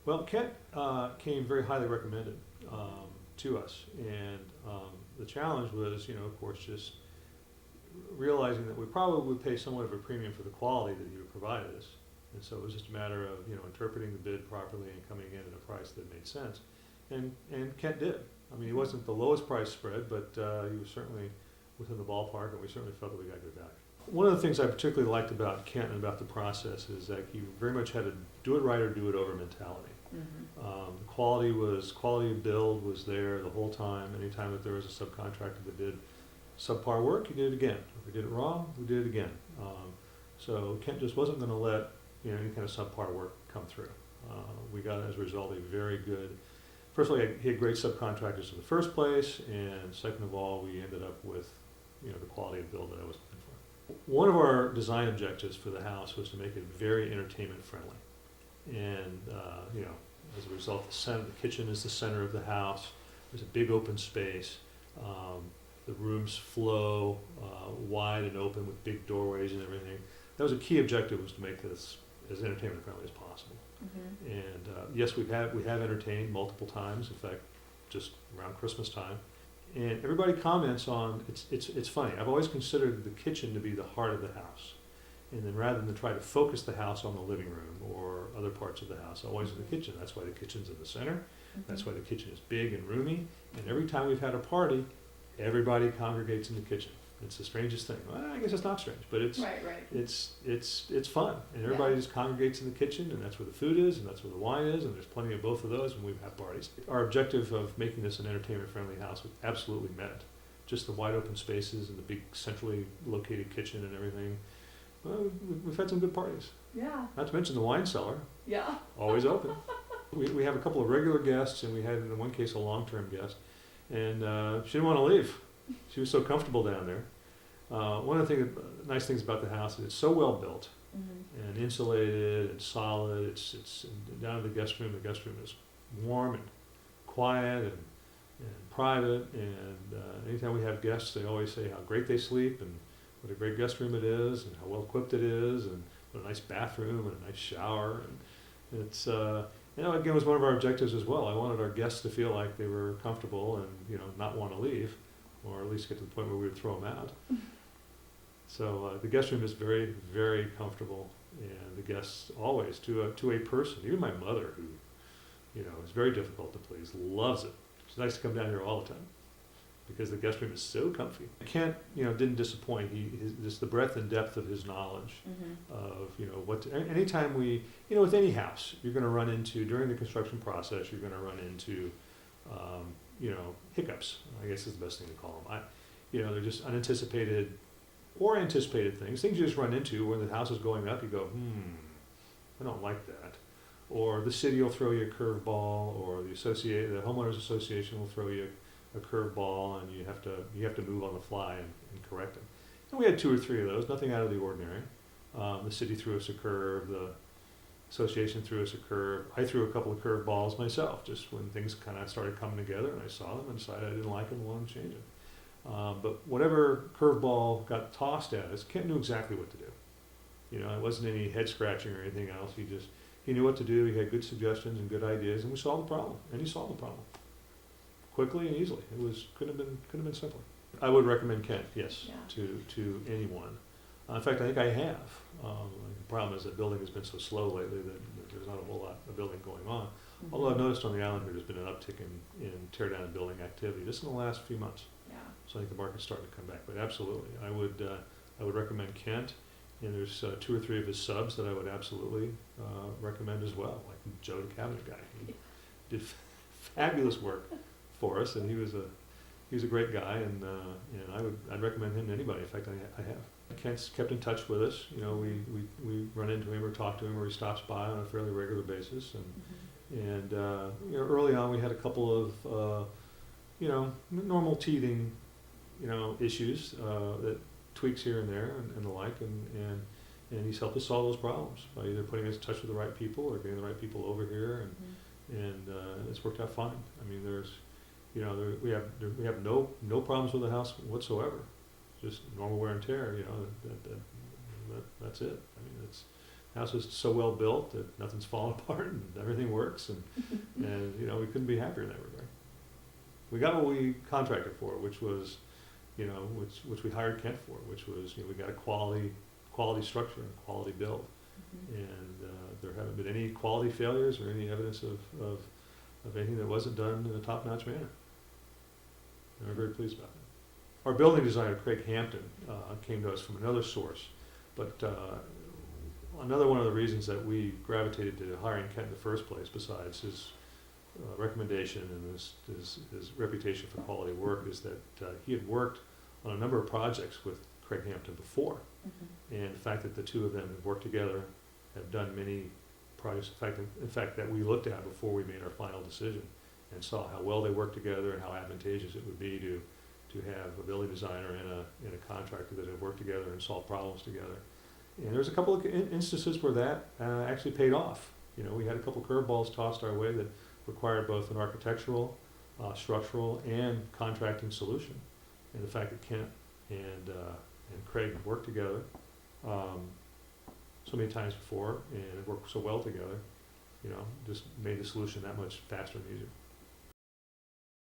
Well, Kent came very highly recommended to us, and the challenge was, of course, just realizing that we probably would pay somewhat of a premium for the quality that he would provide us, and so it was just a matter of interpreting the bid properly and coming in at a price that made sense, and Kent did. I mean, he wasn't the lowest price spread, but he was certainly within the ballpark, and we certainly felt that we got good value. One of the things I particularly liked about Kent and about the process is that he very much had a do it right or do it over mentality. Quality of build was there the whole time. Anytime that there was a subcontractor that did subpar work, he did it again. If we did it wrong, we did it again. So Kent just wasn't going to let any kind of subpar work come through. We got, as a result, a very good. First of all, he had great subcontractors in the first place, and second of all, we ended up with the quality of build that I was looking for. One of our design objectives for the house was to make it very entertainment friendly, and as a result, the kitchen is the center of the house. There's a big open space. The rooms flow wide and open with big doorways and everything. That was a key objective, was to make this as entertainment friendly as possible. And yes, we have entertained multiple times. In fact, just around Christmas time, and everybody comments on it's funny. I've always considered the kitchen to be the heart of the house, and then rather than try to focus the house on the living room or other parts of the house, always in the kitchen. That's why the kitchen's in the center. That's why the kitchen is big and roomy. And every time we've had a party, everybody congregates in the kitchen. It's the strangest thing. Well, I guess it's not strange, but it's right. it's fun, and everybody just congregates in the kitchen, and that's where the food is, and that's where the wine is, and there's plenty of both of those when we have parties. Our objective of making this an entertainment-friendly house was absolutely met. Just the wide open spaces and the big centrally located kitchen and everything. Well, we've had some good parties. Yeah. Not to mention the wine cellar. Yeah. Always open. We have a couple of regular guests, and we had, in one case, a long-term guest, and she didn't want to leave. She was so comfortable down there. One of the nice things about the house is it's so well built and insulated and solid. It's down to the guest room. The guest room is warm and quiet and private. And anytime we have guests, they always say how great they sleep and what a great guest room it is and how well equipped it is and what a nice bathroom and a nice shower. And it's again, it was one of our objectives as well. I wanted our guests to feel like they were comfortable and not want to leave, or at least get to the point where we would throw them out. So the guest room is very, very comfortable, and the guests always, to a person, even my mother, who is very difficult to please, loves it. It's nice to come down here all the time because the guest room is so comfy. Kent, didn't disappoint. Just the breadth and depth of his knowledge of anytime with any house, you're going to run into, during the construction process, you're going to run into hiccups, I guess is the best thing to call them. They're just unanticipated or anticipated things you just run into when the house is going up. You go, I don't like that. Or the city will throw you a curveball, or the homeowners association will throw you a curveball, and you have to move on the fly and correct them. And we had 2 or 3 of those, nothing out of the ordinary. The city threw us a curve. The association threw us a curve. I threw a couple of curveballs myself, just when things kind of started coming together, and I saw them and decided I didn't like them and wanted to change it. But whatever curveball got tossed at us, Kent knew exactly what to do. It wasn't any head scratching or anything else. He knew what to do. He had good suggestions and good ideas, and we solved the problem. And he solved the problem quickly and easily. Couldn't have been simpler. I would recommend Kent, yes, to anyone. In fact, I think I have. The problem is that building has been so slow lately that there's not a whole lot of building going on. Although I've noticed on the island here there's been an uptick in tear down and building activity just in the last few months. Yeah. So I think the market's starting to come back. But absolutely, I would recommend Kent. And there's 2 or 3 of his subs that I would absolutely recommend as well, like Joe, the cabinet guy. He did fabulous work for us, and he was a great guy, and I'd recommend him to anybody. In fact, I have. Kent's kept in touch with us. We run into him or talk to him, or he stops by on a fairly regular basis. And early on we had a couple of normal teething issues, that tweaks here and there and the like, and he's helped us solve those problems by either putting us in touch with the right people or getting the right people over here, and it's worked out fine. I mean, we have no problems with the house whatsoever. Just normal wear and tear. That's it. I mean, house is so well built that nothing's falling apart and everything works, and you know, we couldn't be happier in that regard. We got what we contracted for, which was, you know, which we hired Kent for, which was, you know, we got a quality structure and quality build, and there haven't been any quality failures or any evidence of anything that wasn't done in a top-notch manner. And we're very pleased about that. Our building designer, Craig Hampton, came to us from another source, but another one of the reasons that we gravitated to hiring Kent in the first place, besides his recommendation and his reputation for quality work, is that he had worked on a number of projects with Craig Hampton before, and the fact that the two of them have worked together, have done many projects, in fact that we looked at before we made our final decision, and saw how well they worked together and how advantageous it would be to have a building designer and a contractor that have worked together and solved problems together. And there's a couple of instances where that actually paid off. You know, we had a couple curveballs tossed our way that required both an architectural, structural, and contracting solution. And the fact that Kent and Craig have worked together so many times before and worked so well together, you know, just made the solution that much faster and easier.